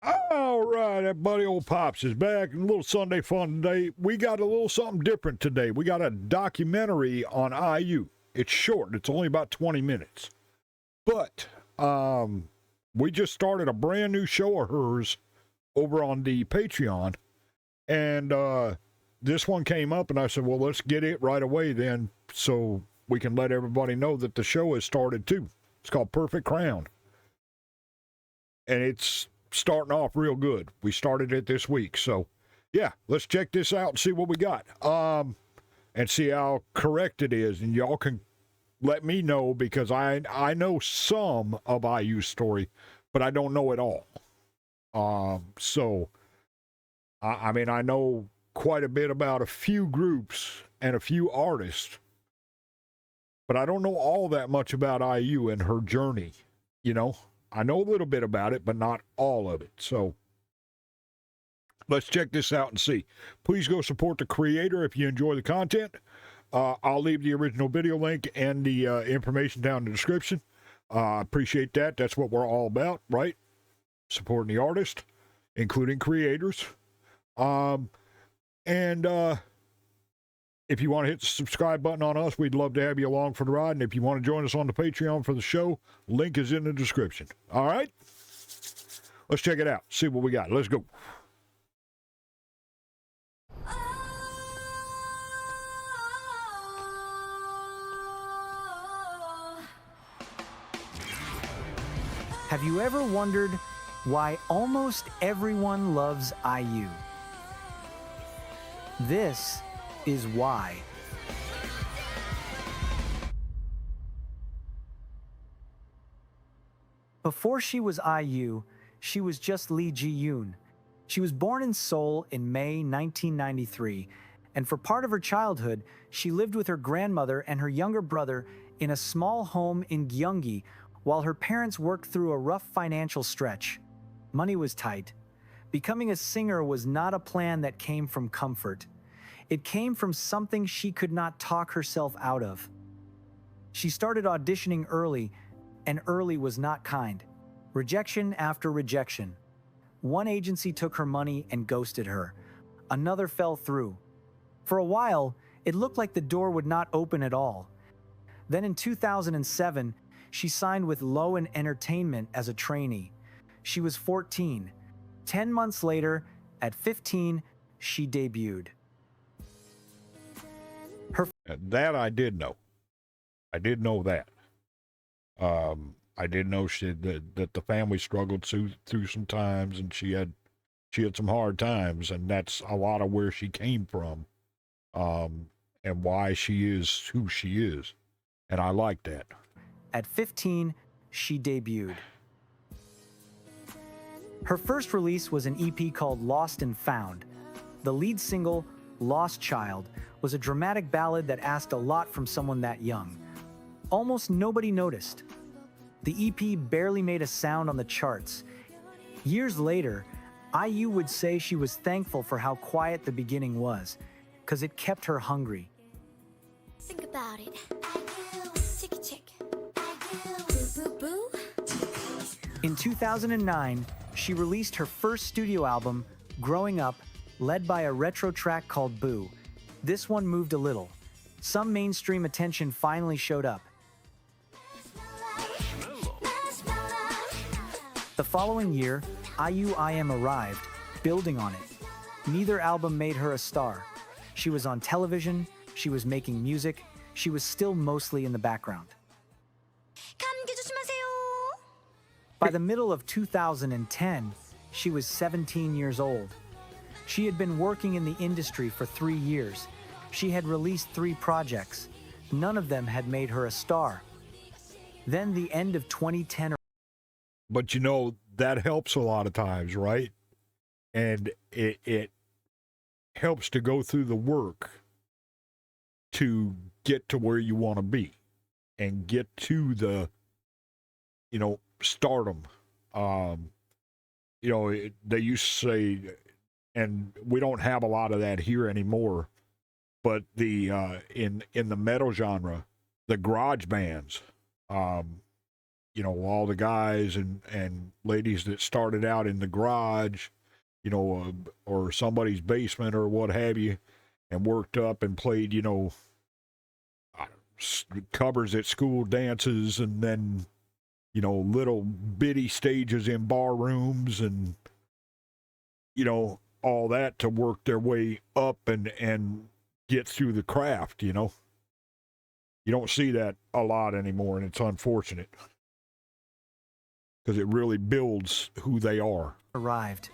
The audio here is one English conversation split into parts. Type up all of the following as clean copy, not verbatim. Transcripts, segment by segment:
All right, that buddy old Pops is back. A little Sunday fun today. We got a little something different today. We got a documentary on IU. It's short. It's only about 20 minutes. But we just started a brand new show of hers over on the Patreon. And this one came up, and I said, well, let's get it right away then so we can let everybody know that the show has started too. It's called Perfect Crown. And it's starting off real good. We started it this week. So, yeah, let's check this out and see what we got. And see how correct it is. And y'all can let me know, because I know some of IU's story, but I don't know it all. So, I mean, I know quite a bit about a few groups and a few artists, but I don't know all that much about IU and her journey, you know? I know a little bit about it, but not all of it. So let's check this out and see. Please go support the creator if you enjoy the content. I'll leave the original video link and the information down in the description. I appreciate that. That's what we're all about, right? Supporting the artist, including creators. If you want to hit the subscribe button on us, we'd love to have you along for the ride. And if you want to join us on the Patreon for the show, link is in the description. All right? Let's check it out. See what we got. Let's go. Have you ever wondered why almost everyone loves IU? This is why. Before she was IU, she was just Lee Ji Eun. She was born in Seoul in May 1993, and for part of her childhood, she lived with her grandmother and her younger brother in a small home in Gyeonggi while her parents worked through a rough financial stretch. Money was tight. Becoming a singer was not a plan that came from comfort. It came from something she could not talk herself out of. She started auditioning early, and early was not kind. Rejection after rejection. One agency took her money and ghosted her. Another fell through. For a while, it looked like the door would not open at all. Then in 2007, she signed with Lowen Entertainment as a trainee. She was 14. 10 months later, at 15, she debuted. That I did know. I did know that. I did know that the family struggled through some times, and she had some hard times, and that's a lot of where she came from, and why she is who she is, and I like that. At 15, she debuted. Her first release was an EP called Lost and Found. The lead single, Lost Child, was a dramatic ballad that asked a lot from someone that young. Almost nobody noticed. The EP barely made a sound on the charts. Years later, IU would say she was thankful for how quiet the beginning was, because it kept her hungry. Think about it. Tick, tick. Boo, boo, boo. In 2009, she released her first studio album, Growing Up, led by a retro track called Boo. This one moved a little. Some mainstream attention finally showed up. The following year, IU arrived, building on it. Neither album made her a star. She was on television, she was making music, she was still mostly in the background. By the middle of 2010, she was 17 years old. She had been working in the industry for 3 years. She had released 3 projects. None of them had made her a star. Then the end of 2010. But you know, that helps a lot of times, right? And it helps to go through the work to get to where you want to be and get to the, you know, stardom. You know, they used to say, and we don't have a lot of that here anymore, but in the metal genre, the garage bands, you know, all the guys and ladies that started out in the garage, you know, or somebody's basement or what have you, and worked up and played, you know, covers at school dances, and then, you know, little bitty stages in bar rooms, and, you know, all that to work their way up and get through the craft, you know. You don't see that a lot anymore, and it's unfortunate because it really builds who they are. Arrived.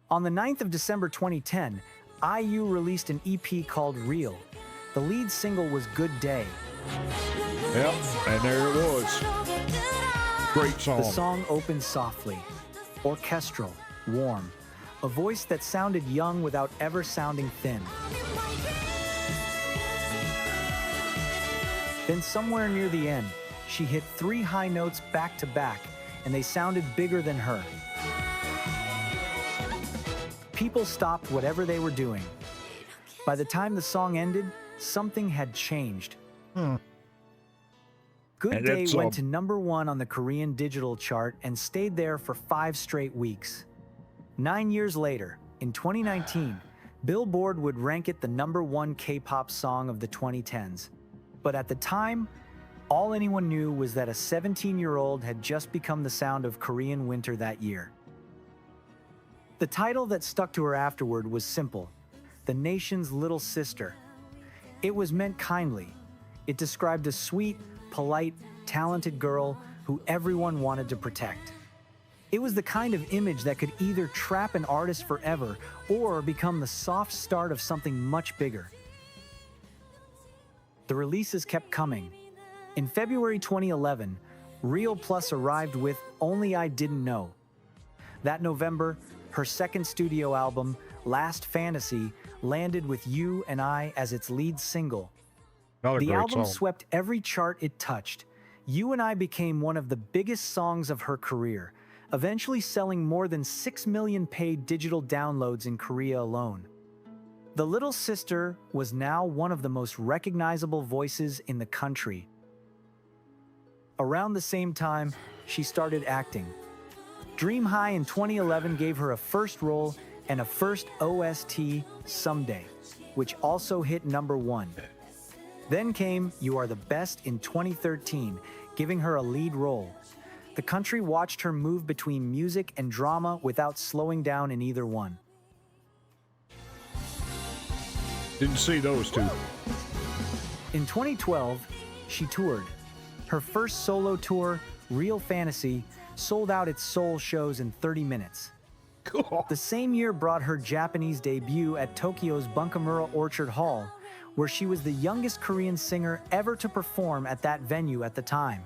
On the 9th of December 2010, IU released an EP called Real. The lead single was Good Day. Yep, and there it was. Great song. The song opened softly, orchestral, warm, a voice that sounded young without ever sounding thin. Then somewhere near the end, she hit 3 high notes back to back, and they sounded bigger than her. People stopped whatever they were doing. By the time the song ended, something had changed. Good And Day it's, went to #1 on the Korean digital chart and stayed there for 5 straight weeks. 9 years later, in 2019, Billboard would rank it the #1 K-pop song of the 2010s. But at the time, all anyone knew was that a 17-year-old had just become the sound of Korean winter that year. The title that stuck to her afterward was simple: The Nation's Little Sister. It was meant kindly. It described a sweet, polite, talented girl who everyone wanted to protect. It was the kind of image that could either trap an artist forever or become the soft start of something much bigger. The releases kept coming. In February 2011, Real Plus arrived with Only I Didn't Know. That November, her second studio album, Last Fantasy, landed with You and I as its lead single. Another The great album song. swept every chart it touched. You and I became one of the biggest songs of her career, eventually selling more than 6 million paid digital downloads in Korea alone. The little sister was now one of the most recognizable voices in the country. Around the same time, she started acting. Dream High in 2011 gave her a first role and a first OST, Someday, which also hit #1. Then came You Are the Best in 2013, giving her a lead role. The country watched her move between music and drama without slowing down in either one. Didn't see those two. In 2012, she toured. Her first solo tour, Real Fantasy, sold out its Seoul shows in 30 minutes. Cool. The same year brought her Japanese debut at Tokyo's Bunkamura Orchard Hall, where she was the youngest Korean singer ever to perform at that venue at the time.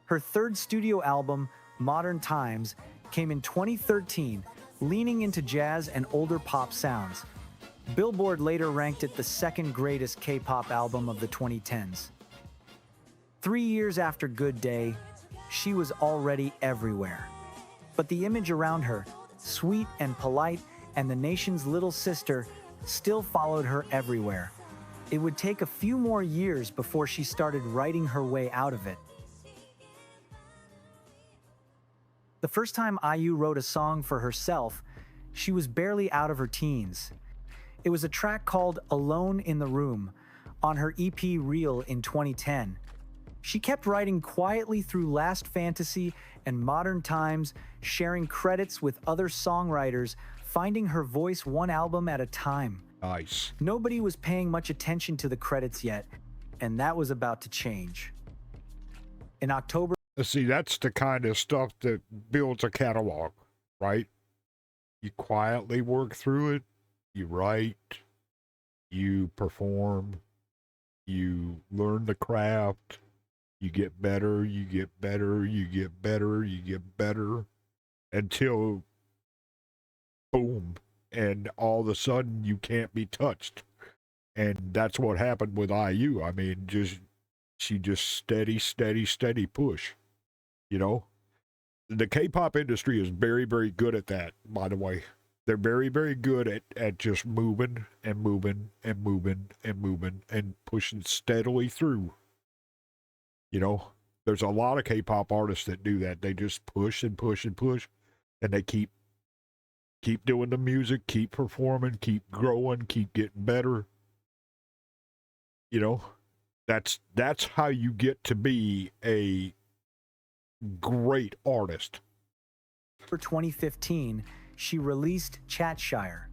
Her third studio album, Modern Times, came in 2013, leaning into jazz and older pop sounds. Billboard later ranked it the second greatest K-pop album of the 2010s. 3 years after Good Day, she was already everywhere. But the image around her, sweet and polite and the nation's little sister, still followed her everywhere. It would take a few more years before she started writing her way out of it. The first time IU wrote a song for herself, she was barely out of her teens. It was a track called Alone in the Room on her EP Real in 2010. She kept writing quietly through Last Fantasy and Modern Times, sharing credits with other songwriters, finding her voice one album at a time. Nice. Nobody was paying much attention to the credits yet, and that was about to change. In October, See, that's the kind of stuff that builds a catalog, right? You quietly work through it, you write, you perform, you learn the craft, you get better, you get better, you get better, you get better, until boom, and all of a sudden you can't be touched. And that's what happened with IU. I mean, she just steady push. You know, the K-pop industry is very, very good at that, by the way. They're very, very good at just moving and moving and moving and moving and pushing steadily through. You know, There's a lot of K-pop artists that do that. They just push and push and push, and they keep doing the music, keep performing, keep growing, keep getting better. You know, that's how you get to be a great artist. For 2015, she released Chat-Shire.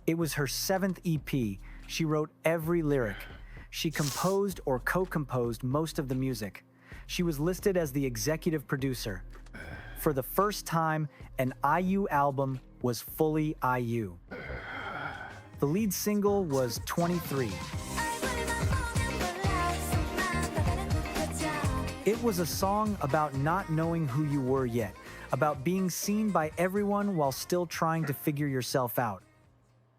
It was her 7th EP. She wrote every lyric. She composed or co-composed most of the music. She was listed as the executive producer. For the first time, an IU album was fully IU. The lead single was 23. It was a song about not knowing who you were yet, about being seen by everyone while still trying to figure yourself out.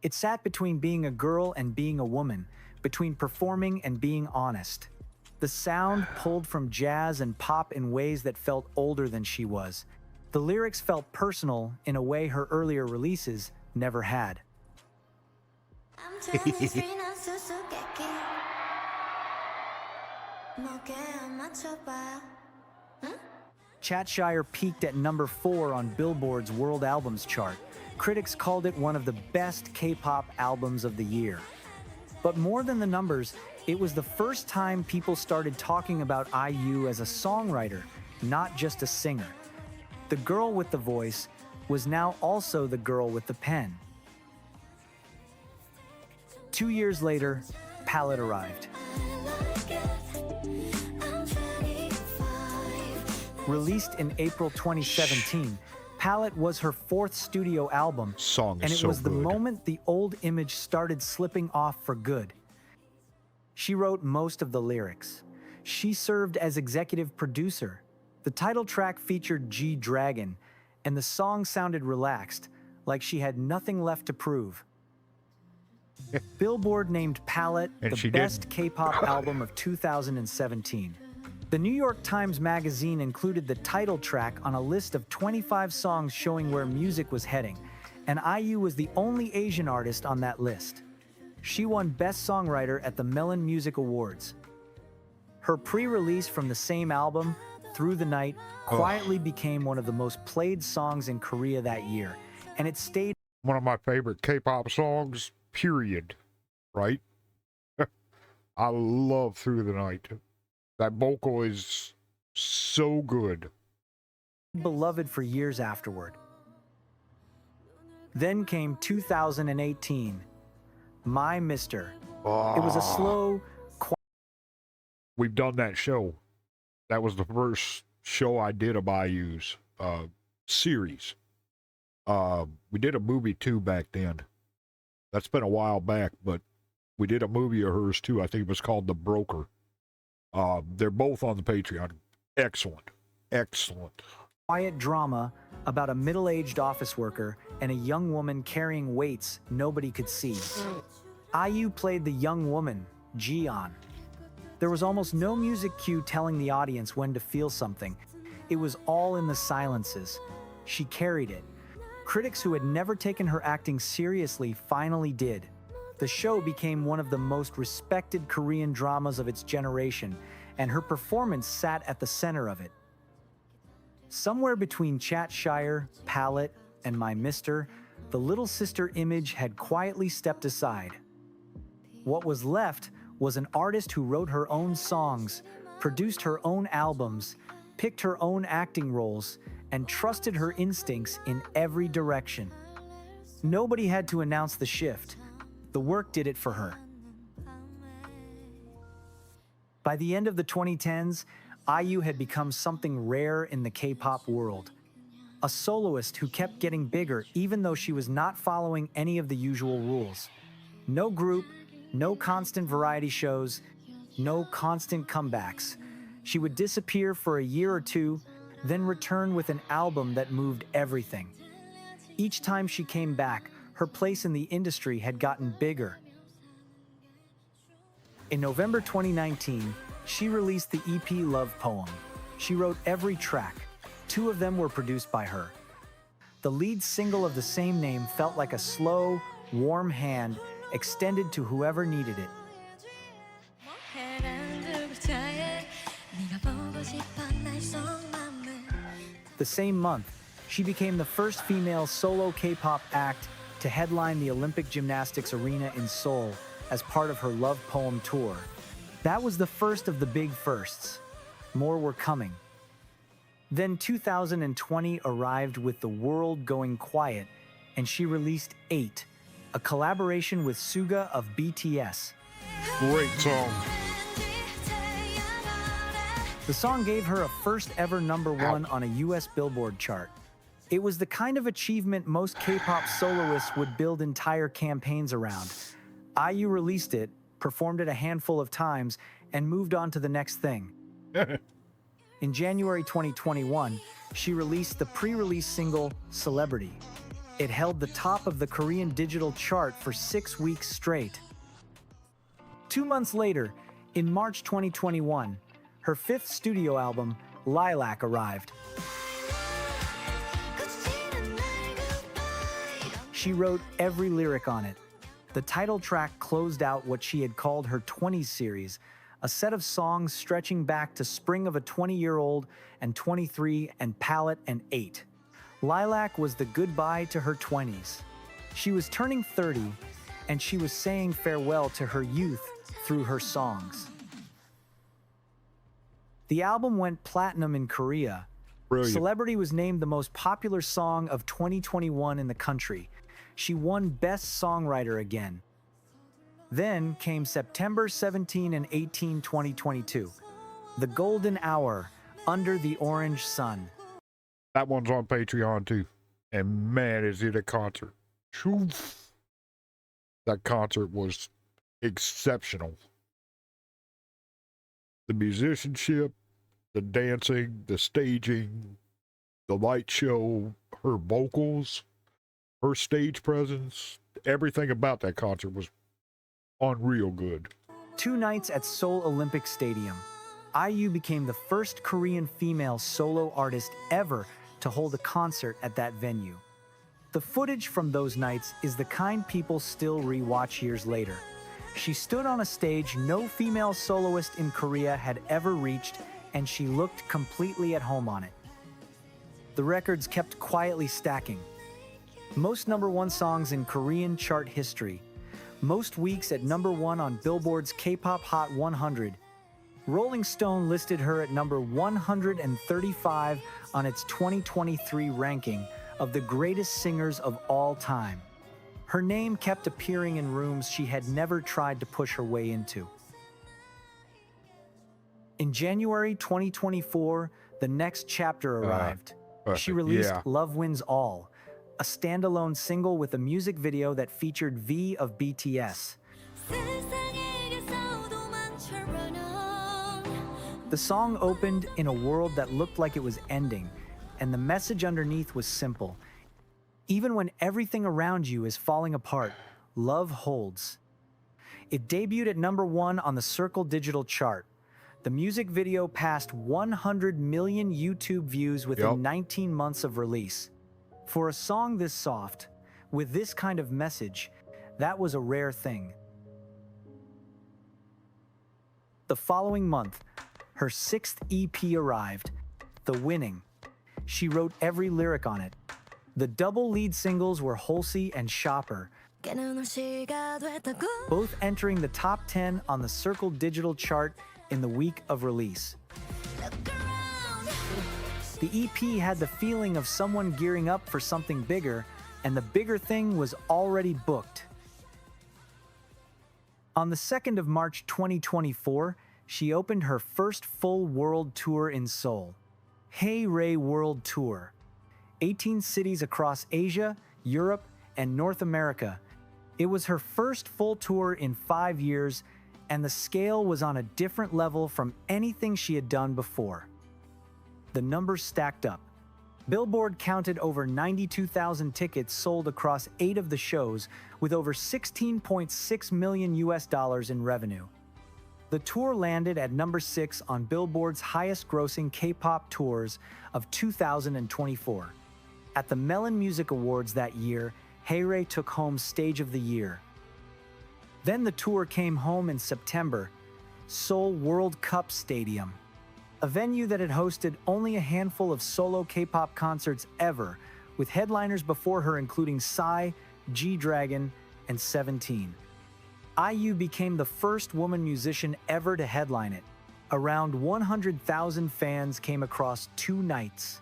It sat between being a girl and being a woman, between performing and being honest. The sound pulled from jazz and pop in ways that felt older than she was. The lyrics felt personal in a way her earlier releases never had. Chat-Shire peaked at number 4 on Billboard's World Albums chart. Critics called it one of the best K-pop albums of the year. But more than the numbers, it was the first time people started talking about IU as a songwriter, not just a singer. The girl with the voice was now also the girl with the pen. 2 years later, Palette arrived. Released in April 2017, Palette was her 4th studio album, and it was the moment the old image started slipping off for good. She wrote most of the lyrics. She served as executive producer. The title track featured G-Dragon, and the song sounded relaxed, like she had nothing left to prove. Billboard named Palette the best K-pop album of 2017. The New York Times Magazine included the title track on a list of 25 songs showing where music was heading, and IU was the only Asian artist on that list. She won Best Songwriter at the Melon Music Awards. Her pre-release from the same album, Through the Night, quietly became one of the most played songs in Korea that year, and it stayed one of my favorite K-pop songs, period. Right? I love Through the Night. That vocal is so good. Beloved for years afterward. Then came 2018, My Mister. It was a slow, We've done that show. That was the first show I did of IU's series. We did a movie too back then. That's been a while back, but we did a movie of hers too. I think it was called The Broker. They're both on the Patreon. Excellent. Excellent. Quiet drama about a middle-aged office worker and a young woman carrying weights nobody could see. IU played the young woman, Ji Eun. There was almost no music cue telling the audience when to feel something. It was all in the silences. She carried it. Critics who had never taken her acting seriously finally did. The show became one of the most respected Korean dramas of its generation, and her performance sat at the center of it. Somewhere between Chat-Shire, Palette, and My Mister, the little sister image had quietly stepped aside. What was left was an artist who wrote her own songs, produced her own albums, picked her own acting roles, and trusted her instincts in every direction. Nobody had to announce the shift. The work did it for her. By the end of the 2010s, IU had become something rare in the K-pop world. A soloist who kept getting bigger even though she was not following any of the usual rules. No group, no constant variety shows, no constant comebacks. She would disappear for a year or two, then return with an album that moved everything. Each time she came back, her place in the industry had gotten bigger. In November 2019, she released the EP Love Poem. She wrote every track. 2 of them were produced by her. The lead single of the same name felt like a slow, warm hand extended to whoever needed it. The same month, she became the first female solo K-pop act to headline the Olympic Gymnastics Arena in Seoul as part of her Love Poem tour. That was the first of the big firsts. More were coming. Then 2020 arrived with the world going quiet, and she released 8, a collaboration with Suga of BTS. Great song. The song gave her a first ever #1 on a US Billboard chart. It was the kind of achievement most K-pop soloists would build entire campaigns around. IU released it, performed it a handful of times, and moved on to the next thing. In January 2021, she released the pre-release single, Celebrity. It held the top of the Korean digital chart for 6 weeks straight. 2 months later, in March 2021, her 5th studio album, Lilac, arrived. She wrote every lyric on it. The title track closed out what she had called her 20s series, a set of songs stretching back to spring of a 20-year-old and 23 and palette and 8. Lilac was the goodbye to her 20s. She was turning 30, and she was saying farewell to her youth through her songs. The album went platinum in Korea. Brilliant. Celebrity was named the most popular song of 2021 in the country. She won Best Songwriter again. Then came September 17 and 18, 2022. The Golden Hour, Under the Orange Sun. That one's on Patreon too. And man, is it a concert. Phew. That concert was exceptional. The musicianship, the dancing, the staging, the light show, her vocals, her stage presence, everything about that concert was unreal good. 2 nights at Seoul Olympic Stadium. IU became the first Korean female solo artist ever to hold a concert at that venue. The footage from those nights is the kind people still re-watch years later. She stood on a stage no female soloist in Korea had ever reached, and she looked completely at home on it. The records kept quietly stacking. Most #1 songs in Korean chart history. Most weeks at #1 on Billboard's K-pop Hot 100. Rolling Stone listed her at number 135 on its 2023 ranking of the greatest singers of all time. Her name kept appearing in rooms she had never tried to push her way into. In January 2024, the next chapter arrived. She released Love Wins All, a standalone single with a music video that featured V of BTS. The song opened in a world that looked like it was ending, and the message underneath was simple. Even when everything around you is falling apart, love holds. It debuted at #1 on the Circle Digital chart. The music video passed 100 million YouTube views within 19 months of release. For a song this soft, with this kind of message, that was a rare thing. The following month, her 6th EP arrived, The Winning. She wrote every lyric on it. The double lead singles were Halsey and Shopper, both entering the top 10 on the Circle Digital chart in the week of release. The EP had the feeling of someone gearing up for something bigger, and the bigger thing was already booked. On the 2nd of March 2024, she opened her first full world tour in Seoul. Hey Ray World Tour. 18 cities across Asia, Europe, and North America. It was her first full tour in 5 years, and the scale was on a different level from anything she had done before. The numbers stacked up. Billboard counted over 92,000 tickets sold across 8 of the shows, with over $16.6 million in revenue. The tour landed at #6 on Billboard's highest-grossing K-pop tours of 2024. At the Melon Music Awards that year, Hae-rae took home Stage of the Year. Then the tour came home in September, Seoul World Cup Stadium. a venue that had hosted only a handful of solo K-pop concerts ever, with headliners before her including Psy, G-Dragon, and 17. IU became the first woman musician ever to headline it. Around 100,000 fans came across 2 nights.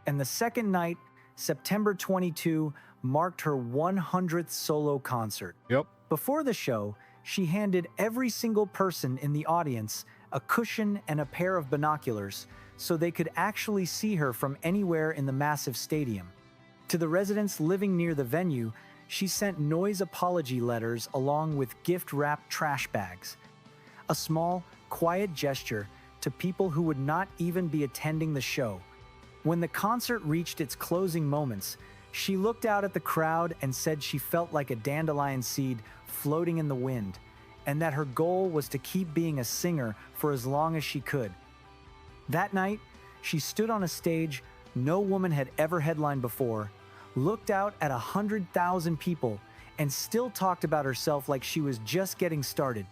And the second night, September 22, marked her 100th solo concert. Yep. Before the show, she handed every single person in the audience a cushion and a pair of binoculars so they could actually see her from anywhere in the massive stadium. To the residents living near the venue, she sent noise apology letters along with gift-wrapped trash bags. A small, quiet gesture to people who would not even be attending the show. When the concert reached its closing moments, she looked out at the crowd and said she felt like a dandelion seed floating in the wind, and that her goal was to keep being a singer for as long as she could. That night, she stood on a stage no woman had ever headlined before, looked out at 100,000 people, and still talked about herself like she was just getting started.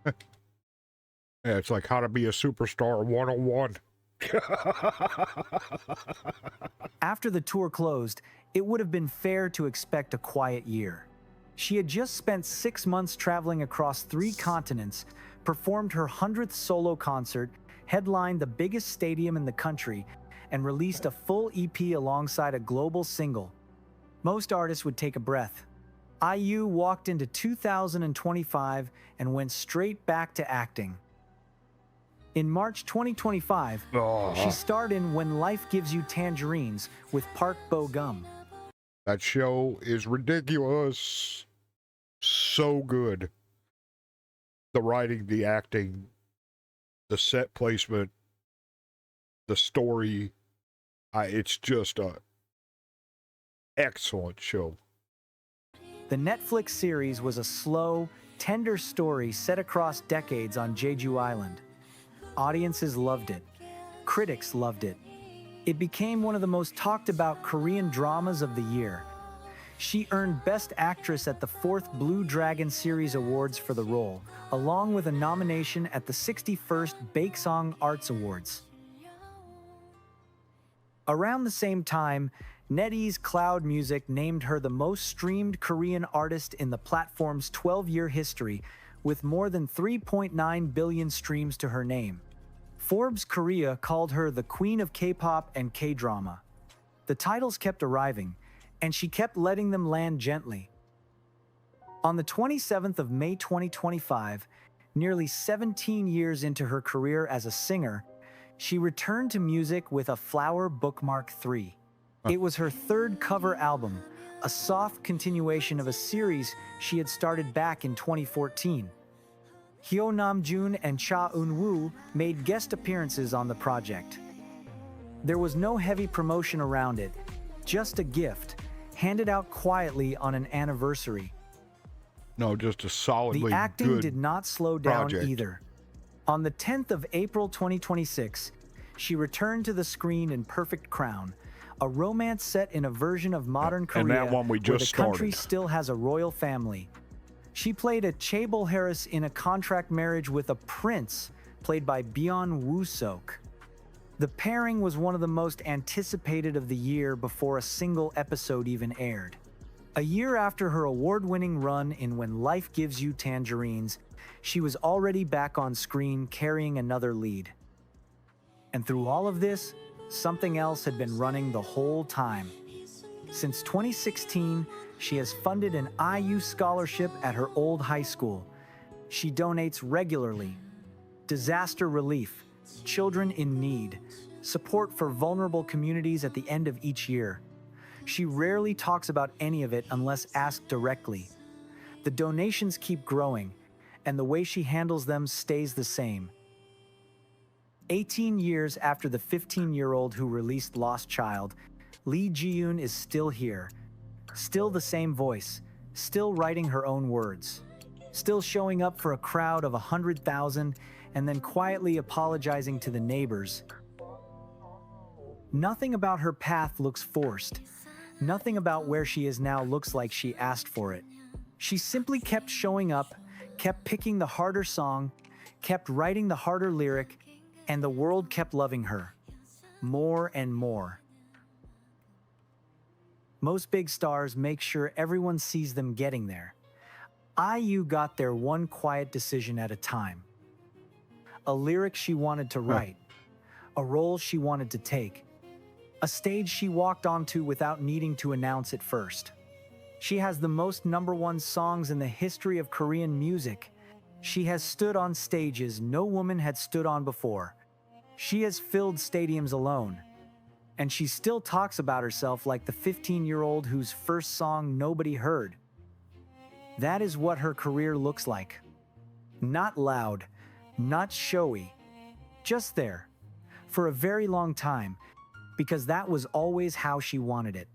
Yeah, it's like how to be a superstar 101. After the tour closed, it would have been fair to expect a quiet year. She had just spent 6 months traveling across 3 continents, performed her 100th solo concert, headlined the biggest stadium in the country, and released a full EP alongside a global single. Most artists would take a breath. IU walked into 2025 and went straight back to acting. In March 2025, she starred in When Life Gives You Tangerines with Park Bo-gum. That show is ridiculous. So good. The writing, the acting, the set placement, the story. It's just a excellent show. The Netflix series was a slow, tender story set across decades on Jeju Island. Audiences loved it. Critics loved it. It became one of the most talked about Korean dramas of the year. She earned Best Actress at the 4th Blue Dragon Series Awards for the role, along with a nomination at the 61st Baeksong Arts Awards. Around the same time, NetEase Cloud Music named her the most streamed Korean artist in the platform's 12-year history, with more than 3.9 billion streams to her name. Forbes Korea called her the queen of K-pop and K-drama. The titles kept arriving, and she kept letting them land gently. On the 27th of May 2025, nearly 17 years into her career as a singer, she returned to music with A Flower Bookmark 3. It was her 3rd cover album, a soft continuation of a series she had started back in 2014. Hyo Namjoon and Cha Eun-woo made guest appearances on the project. There was no heavy promotion around it, just a gift, handed out quietly on an anniversary. No, just a solidly good The acting did not slow down project. either. On the 10th of April 2026, she returned to the screen in Perfect Crown, a romance set in a version of modern Korea And that one we where the just country started. still has a royal family. She played a Chaebol Harris in a contract marriage with a prince, played by Byun Woo-sok. The pairing was one of the most anticipated of the year before a single episode even aired. A year after her award-winning run in When Life Gives You Tangerines, she was already back on screen carrying another lead. And through all of this, something else had been running the whole time. Since 2016, she has funded an IU scholarship at her old high school. She donates regularly. Disaster relief, children in need, support for vulnerable communities at the end of each year. She rarely talks about any of it unless asked directly. The donations keep growing, and the way she handles them stays the same. 18 years after the 15-year-old who released Lost Child, Lee Ji Eun is still here. Still the same voice, still writing her own words, still showing up for a crowd of 100,000 and then quietly apologizing to the neighbors. Nothing about her path looks forced. Nothing about where she is now looks like she asked for it. She simply kept showing up, kept picking the harder song, kept writing the harder lyric, and the world kept loving her more and more. Most big stars make sure everyone sees them getting there. IU got there one quiet decision at a time. A lyric she wanted to write, a role she wanted to take, a stage she walked onto without needing to announce it first. She has the most #1 songs in the history of Korean music. She has stood on stages no woman had stood on before. She has filled stadiums alone. And she still talks about herself like the 15-year-old whose first song nobody heard. That is what her career looks like. Not loud, not showy, just there, for a very long time, because that was always how she wanted it.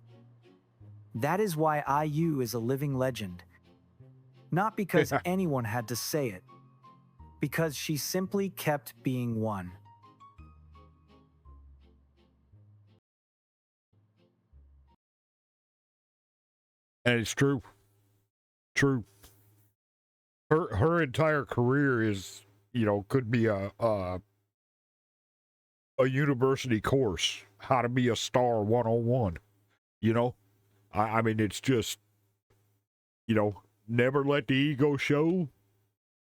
That is why IU is a living legend. Not because anyone had to say it, because she simply kept being one. And it's true. True. Her entire career is, could be a university course, how to be a star 101. I mean, it's just, never let the ego show,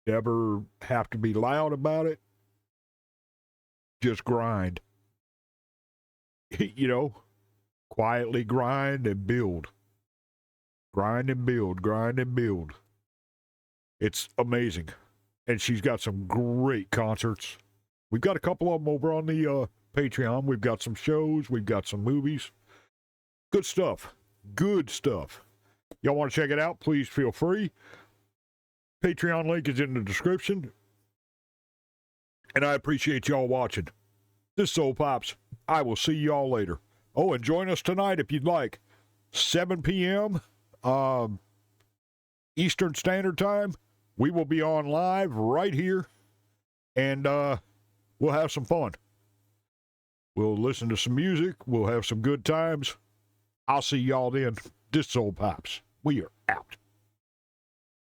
never have to be loud about it. Just grind. Quietly grind and build. Grind and build, grind and build. It's amazing. And she's got some great concerts. We've got a couple of them over on the Patreon. We've got some shows. We've got some movies. Good stuff. Good stuff. Y'all want to check it out? Please feel free. Patreon link is in the description. And I appreciate y'all watching. This is Soul Pops. I will see y'all later. Oh, and join us tonight if you'd like. 7 p.m. Eastern Standard Time. We will be on live right here, and we'll have some fun. We'll listen to some music. We'll have some good times. I'll see y'all then. This is Soul Pops. We are out.